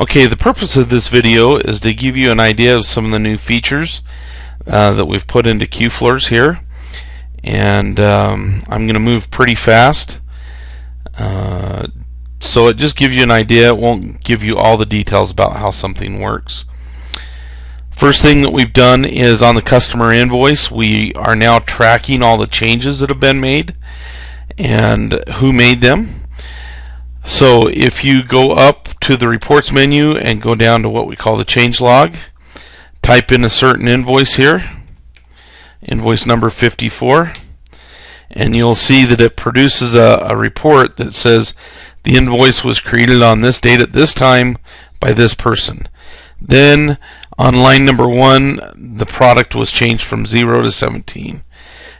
Okay, the purpose of this video is to give you an idea of some of the new features that we've put into QFloors here, and I'm going to move pretty fast, so it just gives you an idea. It won't give you all the details about how something works. First thing that we've done is on the customer invoice, we are now tracking all the changes that have been made and who made them. So if you go up to the reports menu and go down to what we call the change log, type in a certain invoice here, invoice number 54, and you'll see that it produces a report that says the invoice was created on this date at this time by this person. Then on line number 1, the product was changed from 0 to 17,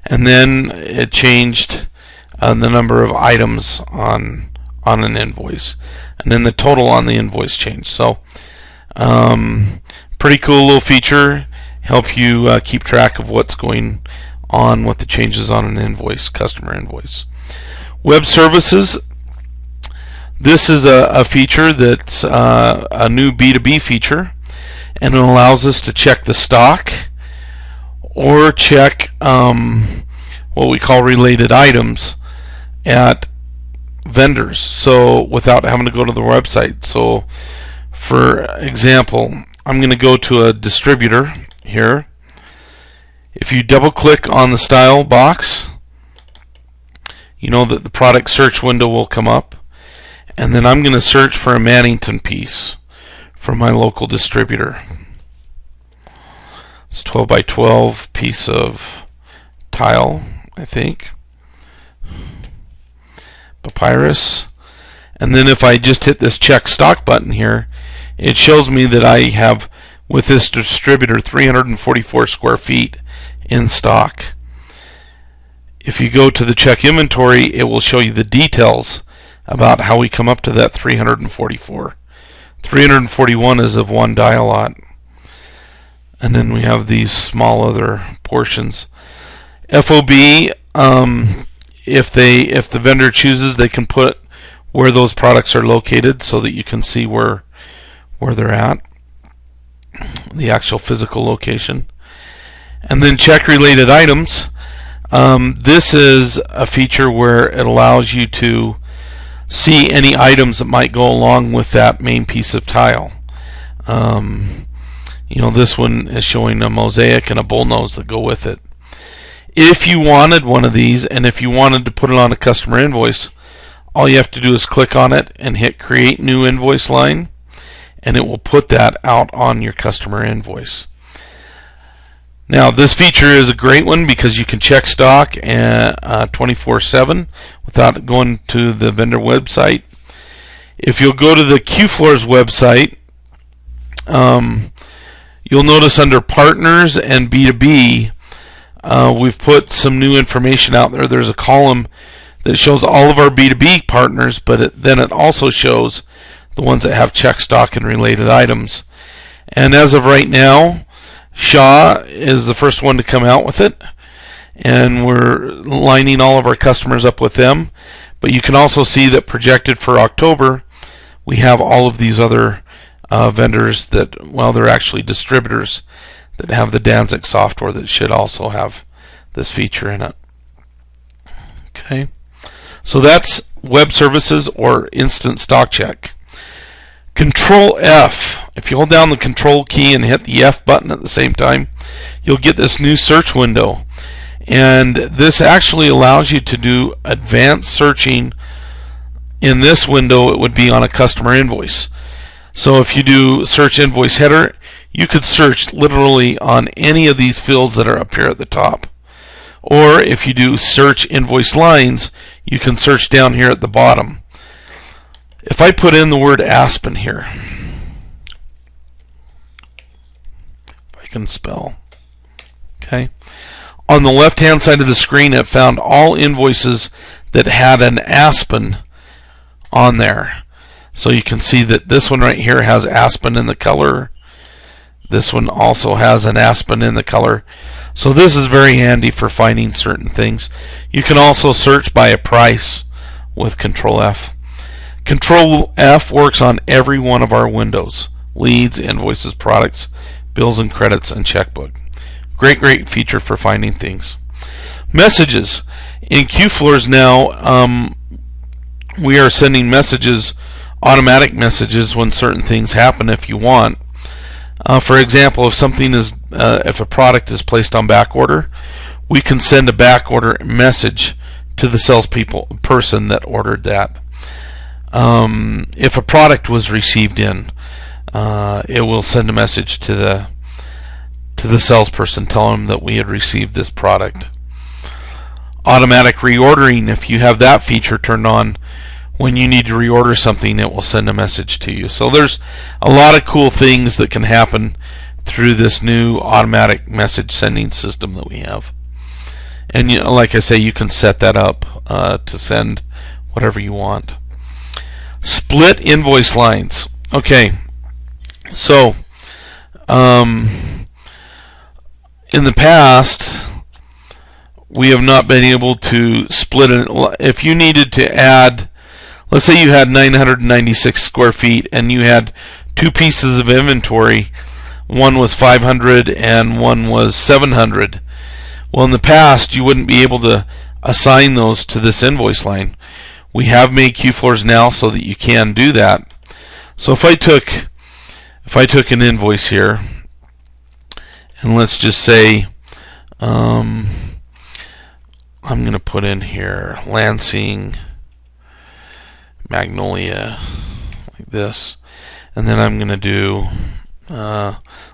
and then it changed the number of items on an invoice, and then the total on the invoice changed. So pretty cool little feature, help you keep track of what's going on with the changes on an invoice, customer invoice. Web services, this is a feature that's a new B2B feature, and it allows us to check the stock or check what we call related items at vendors, so without having to go to the website. So for example, I'm going to go to a distributor here. If you double click on the style box, you know that the product search window will come up, and then I'm going to search for a Mannington piece from my local distributor. It's 12 by 12 piece of tile, I think, papyrus. And then if I just hit this check stock button here, it shows me that I have with this distributor 344 square feet in stock. If you go to the check inventory, it will show you the details about how we come up to that 344. 341 is of one dial lot, and then we have these small other portions. FOB, if the vendor chooses, they can put where those products are located so that you can see where they're at, the actual physical location. And then check related items. This is a feature where it allows you to see any items that might go along with that main piece of tile. This one is showing a mosaic and a bullnose that go with it. If you wanted one of these, and if you wanted to put it on a customer invoice, all you have to do is click on it and hit create new invoice line, and it will put that out on your customer invoice. Now this feature is a great one because you can check stock 24/7 without going to the vendor website. If you'll go to the QFloors website, you'll notice under partners and B2B, we've put some new information out there. There's a column that shows all of our B2B partners, but then it also shows the ones that have check stock and related items. And as of right now, Shaw is the first one to come out with it, and we're lining all of our customers up with them. But you can also see that projected for October, we have all of these other vendors that, well, they're actually distributors that have the Danzig software that should also have this feature in it. Okay, so that's web services or instant stock check. Control F. If you hold down the control key and hit the F button at the same time, you'll get this new search window, and this actually allows you to do advanced searching. In this window, it would be on a customer invoice. So if you do search invoice header, you could search literally on any of these fields that are up here at the top. Or if you do search invoice lines, you can search down here at the bottom. If I put in the word Aspen here, if I can spell, okay, on the left hand side of the screen it found all invoices that had an Aspen on there. So you can see that this one right here has Aspen in the color. This one also has an Aspen in the color. So this is very handy for finding certain things. You can also search by a price with Control F. Control F works on every one of our windows: leads, invoices, products, bills and credits, and checkbook. Great feature for finding things. Messages. In QFloors now, we are sending messages, automatic messages, when certain things happen if you want. For example, if a product is placed on back order, we can send a back order message to the person that ordered that. If a product was received in, it will send a message to the salesperson telling them that we had received this product. Automatic reordering, if you have that feature turned on, when you need to reorder something, it will send a message to you. So there's a lot of cool things that can happen through this new automatic message sending system that we have. And like I say, you can set that up to send whatever you want. Split invoice lines. Okay, so in the past, we have not been able to split it. If you needed to add, let's say you had 996 square feet and you had two pieces of inventory, one was 500 and one was 700. Well, in the past, you wouldn't be able to assign those to this invoice line. We have made QFloors now so that you can do that. So if I took an invoice here, and let's just say I'm going to put in here Lansing, Magnolia, like this, and then I'm going to do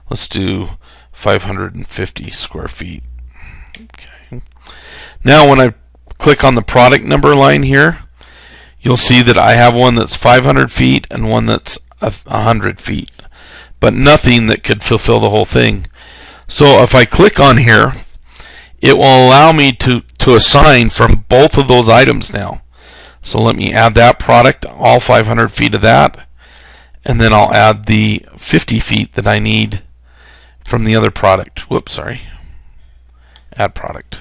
let's do 550 square feet. Okay. Now when I click on the product number line here, you'll see that I have one that's 500 feet and one that's 100 feet, but nothing that could fulfill the whole thing. So if I click on here, it will allow me to assign from both of those items now. So let me add that product, all 500 feet of that, and then I'll add the 50 feet that I need from the other product. Whoops, sorry. Add product.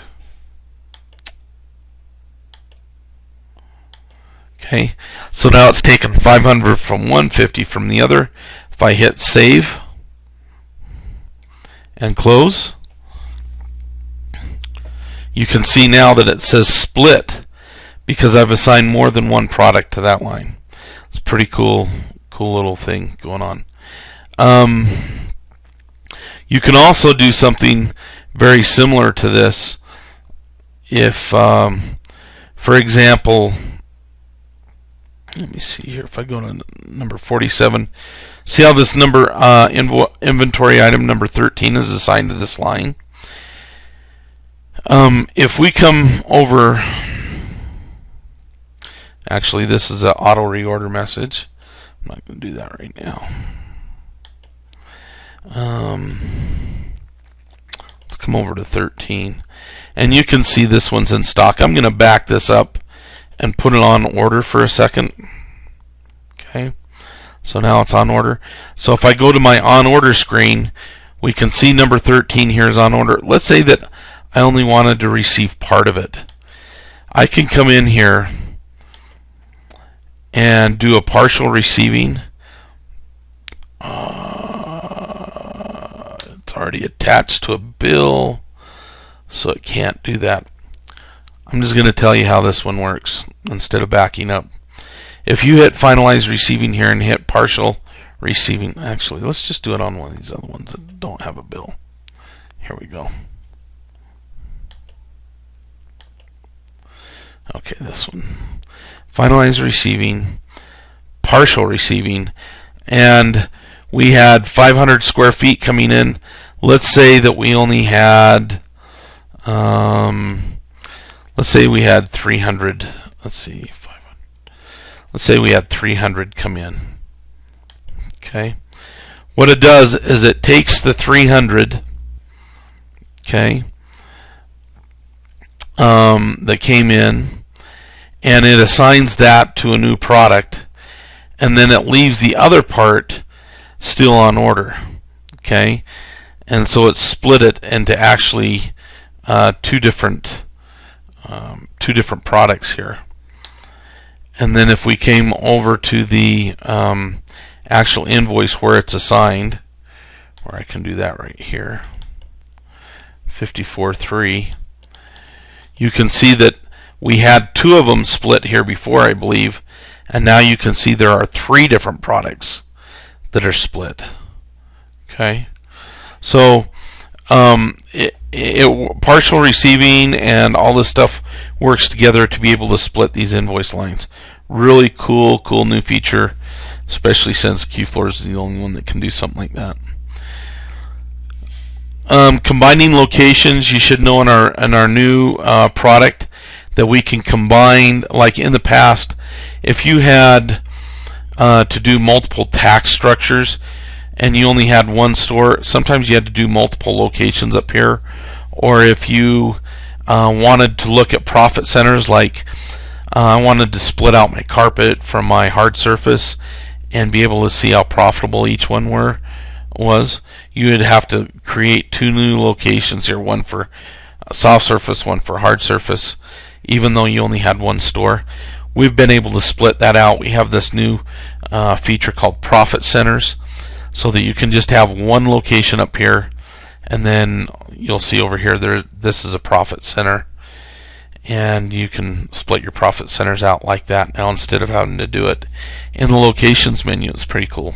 Okay, so now it's taken 500 from 150 from the other. If I hit save and close, you can see now that it says split because I've assigned more than one product to that line. It's a pretty cool little thing going on. You can also do something very similar to this if, for example, let me see here, if I go to number 47, see how this number inventory item number 13 is assigned to this line? If we come over, actually this is an auto reorder message. I'm not going to do that right now. Let's come over to 13, and you can see this one's in stock. I'm going to back this up and put it on order for a second. Okay, so now it's on order. So if I go to my on order screen, we can see number 13 here is on order. Let's say that I only wanted to receive part of it. I can come in here and do a partial receiving. It's already attached to a bill, so it can't do that. I'm just going to tell you how this one works instead of backing up. If you hit finalize receiving here and hit partial receiving, actually let's just do it on one of these other ones that don't have a bill. Here we go. Okay, this one. Finalize receiving, partial receiving, and we had 500 square feet coming in. Let's say that we only had, let's say we had 300. Let's see, 500. Let's say we had 300 come in. Okay. What it does is it takes the 300, okay, that came in, and it assigns that to a new product, and then it leaves the other part still on order. Okay, and so it's split it into actually two different products here. And then if we came over to the actual invoice where it's assigned, or I can do that right here, 54.3, you can see that we had 2 of them split here before, I believe, and now you can see there are 3 different products that are split. Okay, so partial receiving and all this stuff works together to be able to split these invoice lines. Really cool new feature, especially since QFloors is the only one that can do something like that. Combining locations, you should know in our new product that we can combine, like in the past, if you had to do multiple tax structures and you only had one store, sometimes you had to do multiple locations up here. Or if you wanted to look at profit centers, like I wanted to split out my carpet from my hard surface and be able to see how profitable each one was, you would have to create 2 new locations here, one for soft surface, one for hard surface, even though you only had one store. We've been able to split that out. We have this new feature called profit centers, so that you can just have one location up here, and then you'll see over here this is a profit center, and you can split your profit centers out like that now instead of having to do it in the locations menu. It's pretty cool.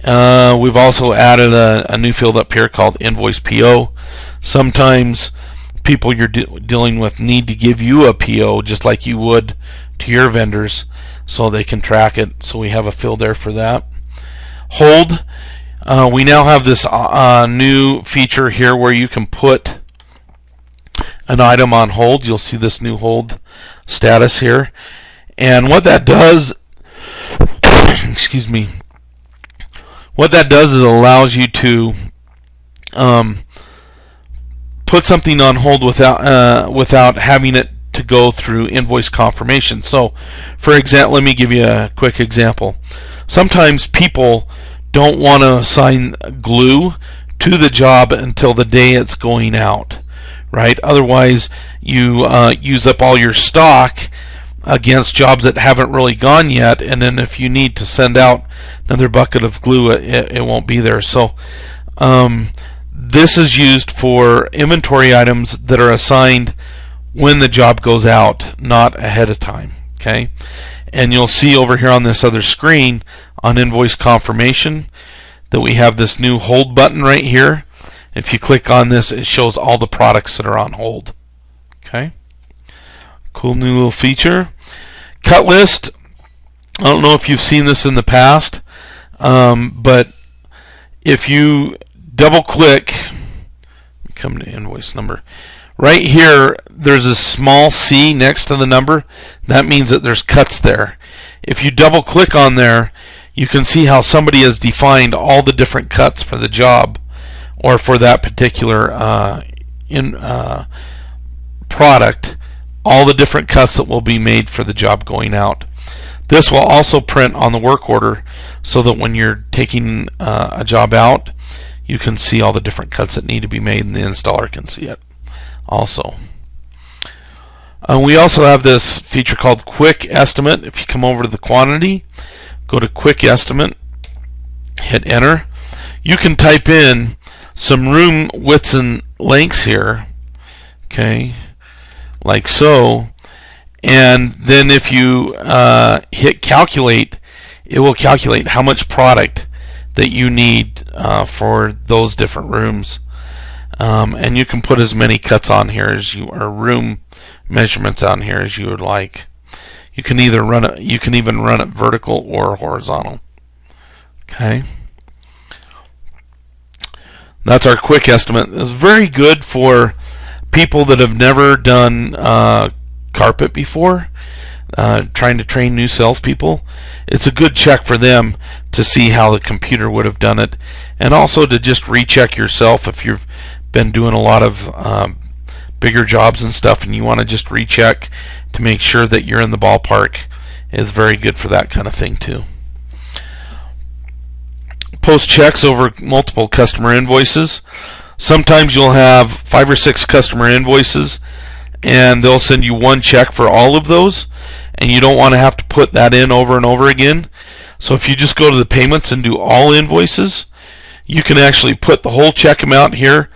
We've also added a new field up here called invoice PO. Sometimes people you're dealing with need to give you a PO just like you would to your vendors so they can track it, so we have a field there for that. Hold, we now have this new feature here where you can put an item on hold. You'll see this new hold status here, and what that does excuse me, what that does is it allows you to put something on hold without having it to go through invoice confirmation. So for example, let me give you a quick example. Sometimes people don't want to assign glue to the job until the day it's going out, right? Otherwise you use up all your stock against jobs that haven't really gone yet, and then if you need to send out another bucket of glue, it won't be there. So this is used for inventory items that are assigned when the job goes out, not ahead of time. Okay, and you'll see over here on this other screen on invoice confirmation that we have this new hold button right here. If you click on this, it shows all the products that are on hold. Okay, cool new little feature. Cut list, I don't know if you've seen this in the past, but if you double click, come to invoice number, right here there's a small C next to the number. That means that there's cuts there. If you double click on there, you can see how somebody has defined all the different cuts for the job or for that particular product, all the different cuts that will be made for the job going out. This will also print on the work order so that when you're taking a job out, you can see all the different cuts that need to be made and the installer can see it also. We also have this feature called Quick Estimate. If you come over to the quantity, go to Quick Estimate, hit enter. You can type in some room widths and lengths here, okay, like so, and then if you hit calculate, it will calculate how much product that you need for those different rooms, and you can put as many cuts on here as you, or room measurements on here as you would like. You can either run it, you can even run it vertical or horizontal. Okay, that's our quick estimate. It's very good for people that have never done carpet before, trying to train new salespeople. It's a good check for them to see how the computer would have done it, and also to just recheck yourself if you've been doing a lot of bigger jobs and stuff and you want to just recheck to make sure that you're in the ballpark. It's very good for that kind of thing too. Post checks over multiple customer invoices. Sometimes you'll have 5 or 6 customer invoices and they'll send you one check for all of those, and you don't want to have to put that in over and over again. So if you just go to the payments and do all invoices, you can actually put the whole check amount here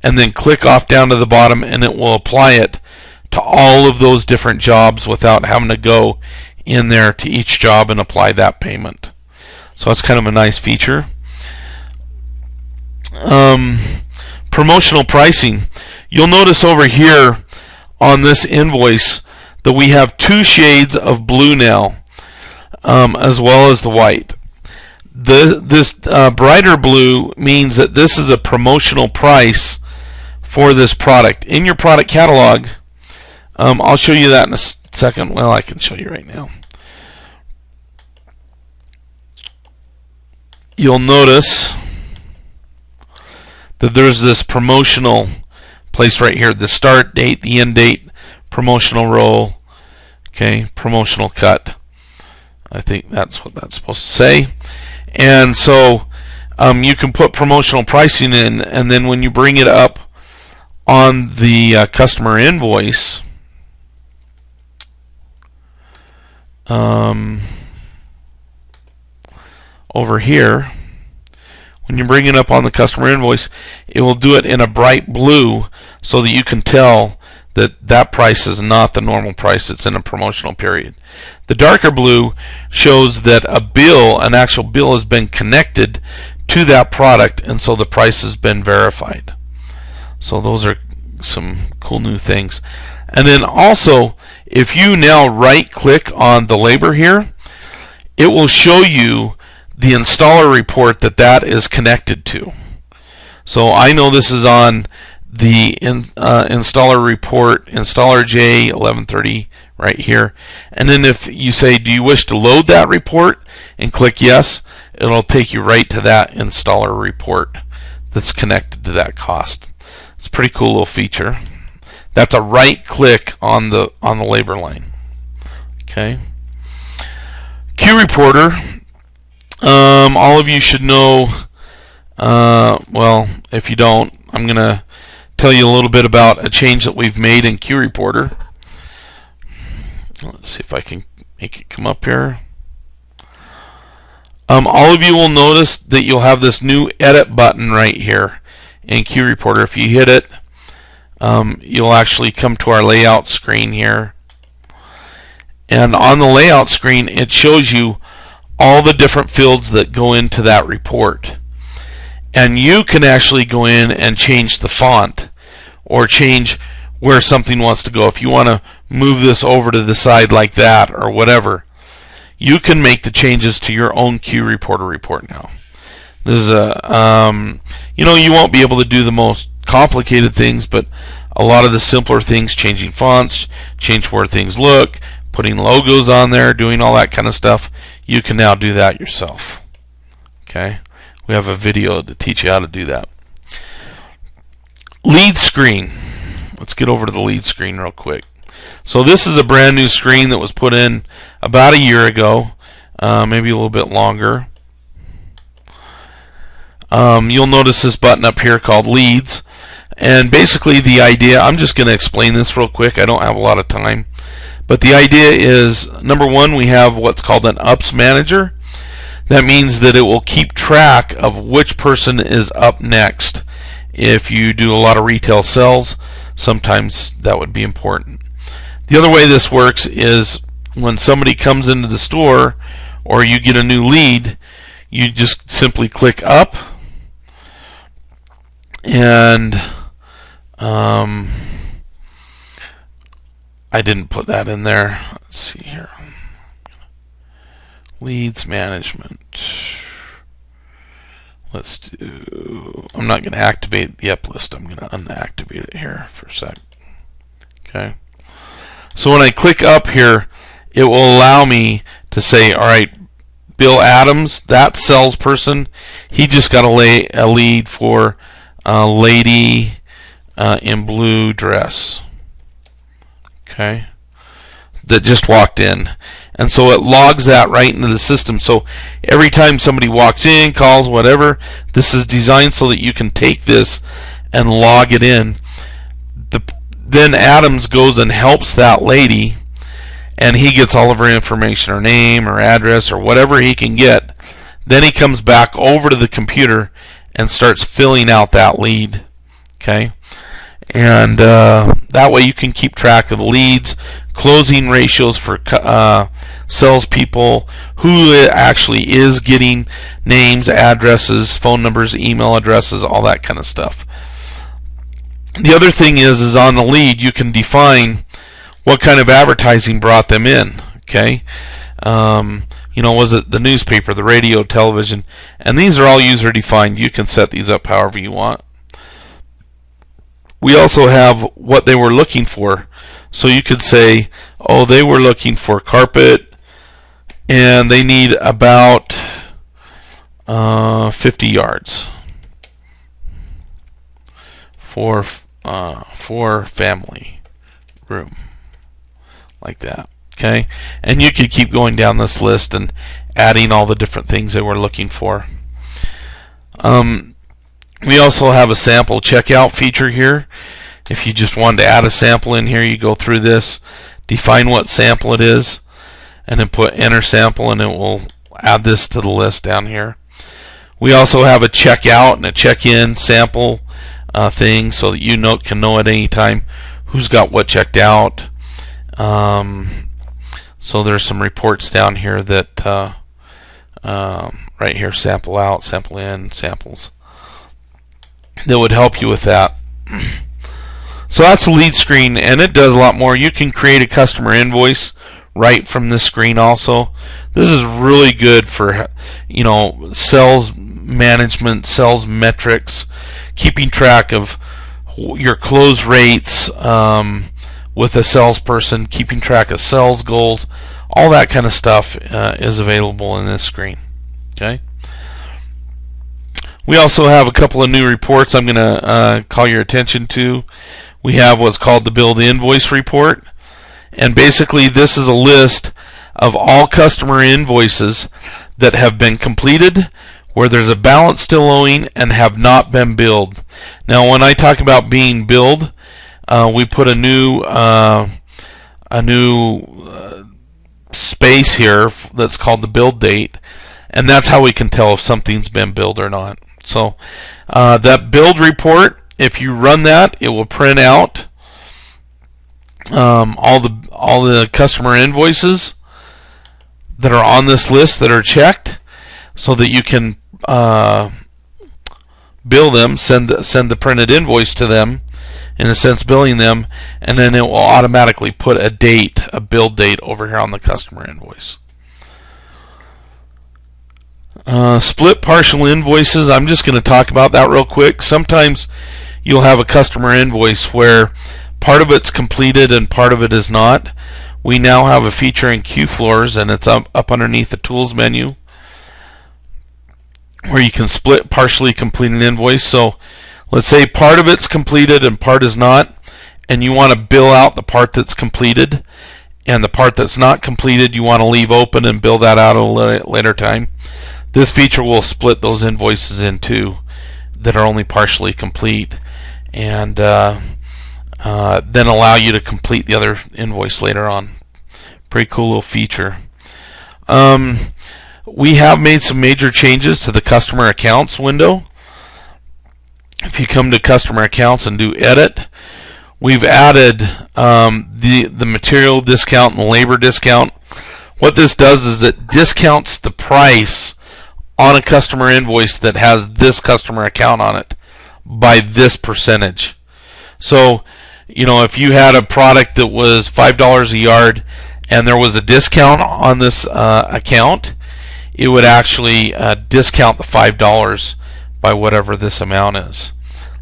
and then click off down to the bottom, and it will apply it to all of those different jobs without having to go in there to each job and apply that payment. So that's kind of a nice feature. Promotional pricing. You'll notice over here on this invoice that we have 2 shades of blue now, as well as the white. This brighter blue means that this is a promotional price for this product. In your product catalog, I'll show you that in a second. Well, I can show you right now. You'll notice that there's this promotional place right here, the start date, the end date, promotional roll, okay, promotional cut. I think that's what that's supposed to say. And so you can put promotional pricing in, and then when you bring it up on the customer invoice, over here, when you bring it up on the customer invoice, it will do it in a bright blue so that you can tell that that price is not the normal price, it's in a promotional period. The darker blue shows that a bill, an actual bill, has been connected to that product, and so the price has been verified. So those are some cool new things. And then also, if you now right click on the labor here, it will show you the installer report that that is connected to. So I know this is on the installer report, installer J 1130 right here. And then if you say, do you wish to load that report, and click yes, it'll take you right to that installer report that's connected to that cost. It's a pretty cool little feature. That's a right click on the labor line. Okay. Q Reporter. All of you should know, well, if you don't, I'm going to tell you a little bit about a change that we've made in Q Reporter. Let's see if I can make it come up here. All of you will notice that you'll have this new edit button right here in Q Reporter. If you hit it, you'll actually come to our layout screen here. And on the layout screen, it shows you all the different fields that go into that report. And you can actually go in and change the font or change where something wants to go. If you want to move this over to the side like that or whatever, you can make the changes to your own Q Reporter report now. This is a, you won't be able to do the most complicated things, but a lot of the simpler things, changing fonts, change where things look, putting logos on there, doing all that kind of stuff, you can now do that yourself. Okay, we have a video to teach you how to do that. Lead screen. Let's get over to the lead screen real quick. So this is a brand new screen that was put in about a year ago, maybe a little bit longer. You'll notice this button up here called Leads, and basically the idea, I'm just going to explain this real quick, I don't have a lot of time, but the idea is, number one, we have what's called an UPS manager. That means that it will keep track of which person is up next. If you do a lot of retail sales, sometimes that would be important. The other way this works is when somebody comes into the store or you get a new lead, you just simply click up, and I didn't put that in there. Let's see here. Leads management. Let's do, I'm not going to activate the up list. I'm going to unactivate it here for a sec. Okay. So when I click up here, it will allow me to say, all right, Bill Adams, that salesperson, he just got a lead for a lady in blue dress. Okay. That just walked in. And so it logs that right into the system. So every time somebody walks in, calls, whatever, this is designed so that you can take this and log it in. Then Adams goes and helps that lady, and he gets all of her information, her name, her address, or whatever he can get. Then he comes back over to the computer and starts filling out that lead. Okay, and that way you can keep track of the leads, closing ratios for salespeople, who actually is getting names, addresses, phone numbers, email addresses, all that kind of stuff. The other thing is on the lead you can define what kind of advertising brought them in. Okay, was it the newspaper, the radio, television? And these are all user defined. You can set these up however you want. We also have what they were looking for. So you could say, oh, they were looking for carpet and they need about 50 yards for family room, like that. Okay, and you could keep going down this list and adding all the different things they were looking for. We also have a sample checkout feature here. If you just wanted to add a sample in here, you go through this, define what sample it is, and then put enter sample, and it will add this to the list down here. We also have a checkout and a check-in sample thing, so that you can know at any time who's got what checked out. So there's some reports down here that right here, sample out, sample in, samples, that would help you with that. So that's the lead screen, and it does a lot more. You can create a customer invoice right from this screen also. This is really good for sales management, sales metrics, keeping track of your close rates with a salesperson, keeping track of sales goals, all that kind of stuff is available in this screen. Okay. We also have a couple of new reports I'm going to call your attention to. We have what's called the Build Invoice Report, and basically this is a list of all customer invoices that have been completed, where there's a balance still owing, and have not been billed. Now, when I talk about being billed, we put a new space here that's called the build date, and that's how we can tell if something's been billed or not. So that build report, if you run that, it will print out all the customer invoices that are on this list that are checked, so that you can bill them, send the printed invoice to them, in a sense billing them, and then it will automatically put a build date over here on the customer invoice. Split partial invoices, I'm just going to talk about that real quick. Sometimes you'll have a customer invoice where part of it's completed and part of it is not. We now have a feature in QFloors, and it's up underneath the tools menu, where you can split partially completed invoice. So let's say part of it's completed and part is not, and you want to bill out the part that's completed, and the part that's not completed you want to leave open and bill that out at a later time. This feature will split those invoices in two that are only partially complete, and then allow you to complete the other invoice later on. Pretty cool little feature. We have made some major changes to the customer accounts window. If you come to customer accounts and do edit, we've added the material discount and the labor discount. What this does is it discounts the price on a customer invoice that has this customer account on it by this percentage. So, if you had a product that was $5 a yard and there was a discount on this account, it would actually discount the $5 by whatever this amount is.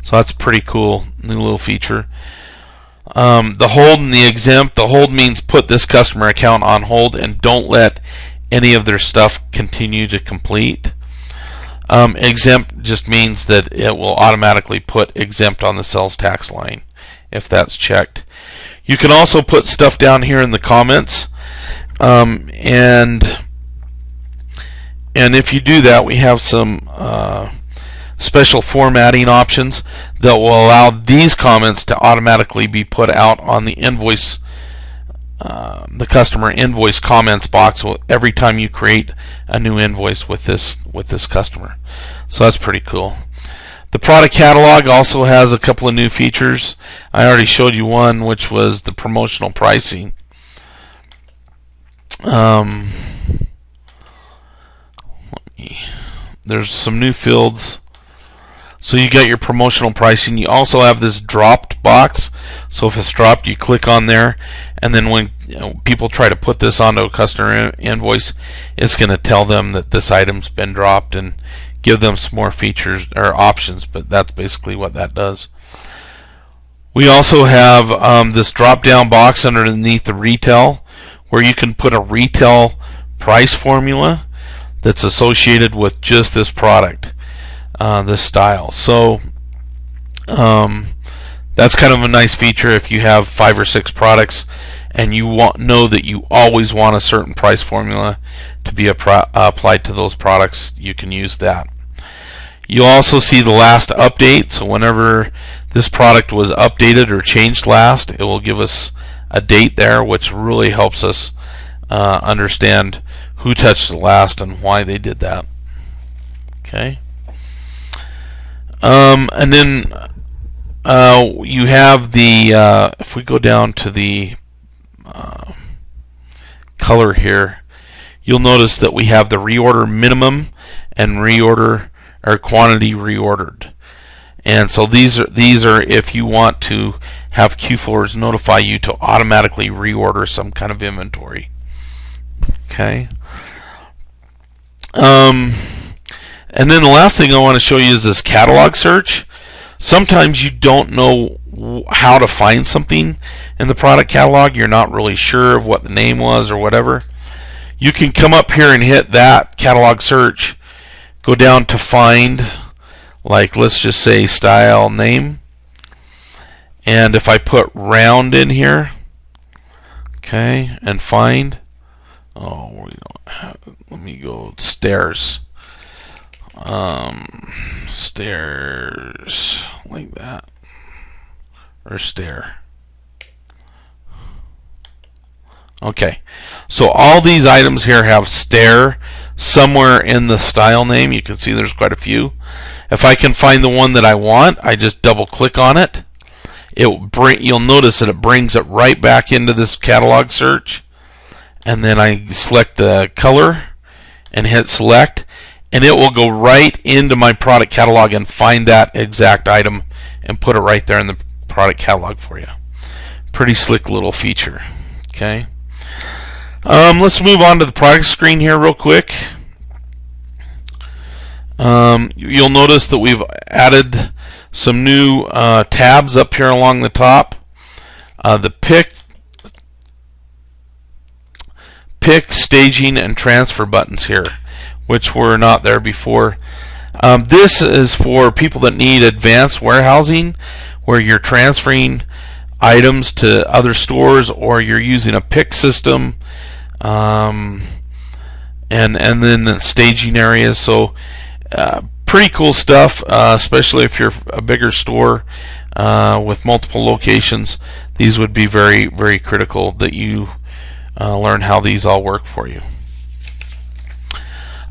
So that's a pretty cool new little feature. The hold and the exempt. The hold means put this customer account on hold and don't let any of their stuff continue to complete. Exempt just means that it will automatically put exempt on the sales tax line if that's checked. You can also put stuff down here in the comments, and if you do that, we have some special formatting options that will allow these comments to automatically be put out on the invoice the customer invoice comments box every time you create a new invoice with this customer. So that's pretty cool. The product catalog also has a couple of new features. I already showed you one, which was the promotional pricing. There's some new fields. So you got your promotional pricing. You also have this dropped box. So if it's dropped, you click on there, and then when people try to put this onto a customer invoice, it's going to tell them that this item's been dropped and give them some more features or options. But that's basically what that does. We also have this drop-down box underneath the retail, where you can put a retail price formula that's associated with just this product, this style. So that's kind of a nice feature if you have 5 or 6 products and you know that you always want a certain price formula to be applied to those products. You can use that. You'll also see the last update. So whenever this product was updated or changed last, it will give us a date there, which really helps us understand who touched it last and why they did that. Okay. And then you have the if we go down to the color here, you'll notice that we have the reorder minimum and reorder or quantity reordered. And so these are if you want to have QFloors notify you to automatically reorder some kind of inventory. Okay. And then the last thing I want to show you is this catalog search. Sometimes you don't know how to find something in the product catalog. You're not really sure of what the name was or whatever. You can come up here and hit that catalog search. Go down to find, like let's just say style name. And if I put round in here, okay, and find, let me go stairs. Stairs like that, or stair. Okay, so all these items here have stair somewhere in the style name. You can see there's quite a few. If I can find the one that I want, I just double click on it. You'll notice that it brings it right back into this catalog search, and then I select the color and hit select, and it will go right into my product catalog and find that exact item and put it right there in the product catalog for you. Pretty slick little feature. Okay. Let's move on to the product screen here real quick. You'll notice that we've added some new tabs up here along the top. The pick, staging, and transfer buttons here, which were not there before. This is for people that need advanced warehousing, where you're transferring items to other stores, or you're using a pick system, and then the staging areas. So pretty cool stuff, especially if you're a bigger store with multiple locations. These would be very, very critical that you learn how these all work for you.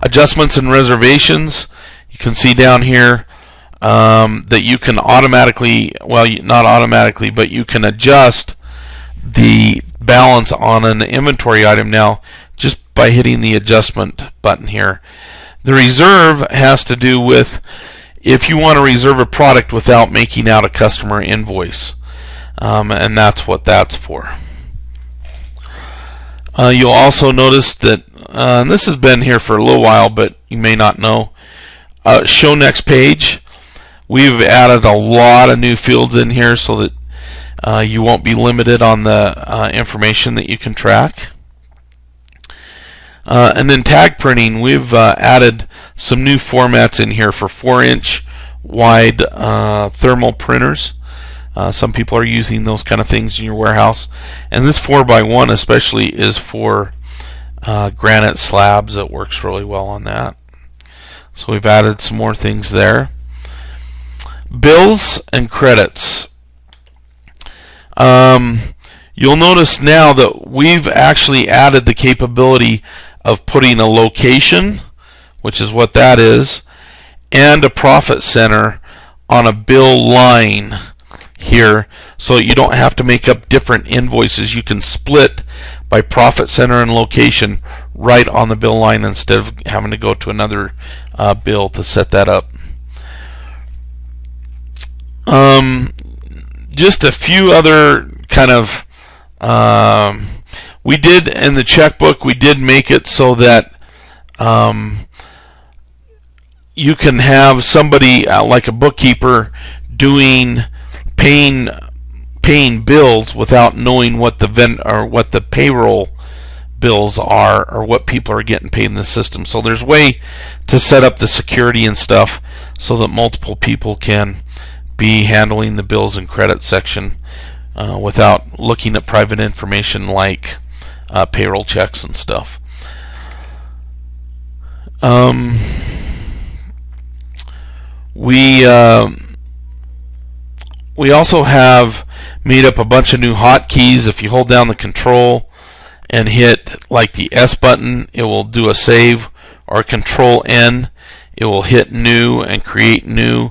Adjustments and reservations. You can see down here that you can automatically, well, not automatically, but you can adjust the balance on an inventory item now just by hitting the adjustment button here. The reserve has to do with if you want to reserve a product without making out a customer invoice, and that's what that's for. You'll also notice that and this has been here for a little while, but you may not know. Show next page. We've added a lot of new fields in here so that you won't be limited on the information that you can track. And then tag printing, we've added some new formats in here for 4-inch wide thermal printers. Some people are using those kind of things in your warehouse, and this 4x1 especially is for granite slabs. It works really well on that. So we've added some more things there. Bills and credits. You'll notice now that we've actually added the capability of putting a location, which is what that is, and a profit center on a bill line here, so you don't have to make up different invoices. You can split by profit center and location right on the bill line instead of having to go to another bill to set that up. Just a few other kind of we did in the checkbook, we did make it so that you can have somebody like a bookkeeper paying bills without knowing what the payroll bills are or what people are getting paid in the system. So there's a way to set up the security and stuff so that multiple people can be handling the bills and credit section without looking at private information like payroll checks and stuff. We also have made up a bunch of new hotkeys. If you hold down the control and hit like the S button, it will do a save, or control N, it will hit new and create new.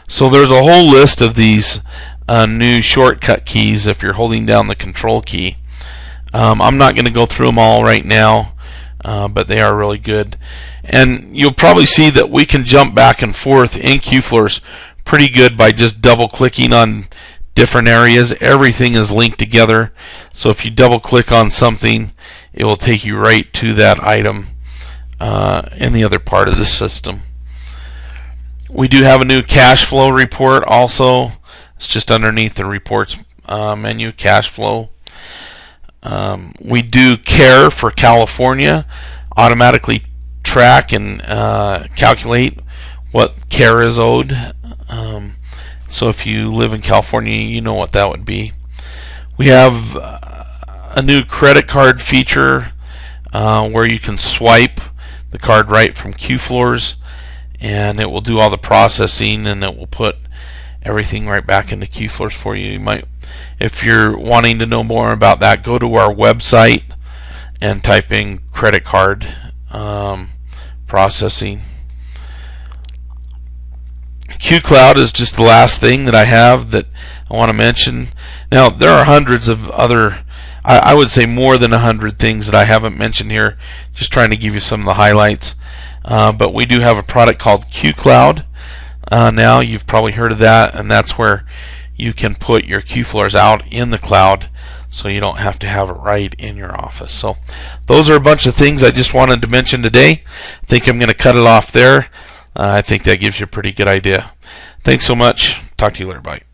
So there's a whole list of these new shortcut keys if you're holding down the control key. I'm not going to go through them all right now, but they are really good. And you'll probably see that we can jump back and forth in QFloors pretty good by just double clicking on different areas. Everything is linked together, so if you double click on something, it will take you right to that item in the other part of the system. We do have a new cash flow report also. It's just underneath the reports menu, cash flow. We do care for California, automatically track and calculate what care is owed. So if you live in California, you know what that would be. We have a new credit card feature where you can swipe the card right from QFloors, and it will do all the processing, and it will put everything right back into QFloors for you. You might, if you're wanting to know more about that, go to our website and type in credit card processing. QCloud is just the last thing that I have that I want to mention. Now, there are hundreds of other, I would say more than 100 things that I haven't mentioned here, just trying to give you some of the highlights. But we do have a product called QCloud. Now, you've probably heard of that, and that's where you can put your QFloors out in the cloud so you don't have to have it right in your office. So those are a bunch of things I just wanted to mention today. I think I'm going to cut it off there. I think that gives you a pretty good idea. Thanks so much. Talk to you later. Bye.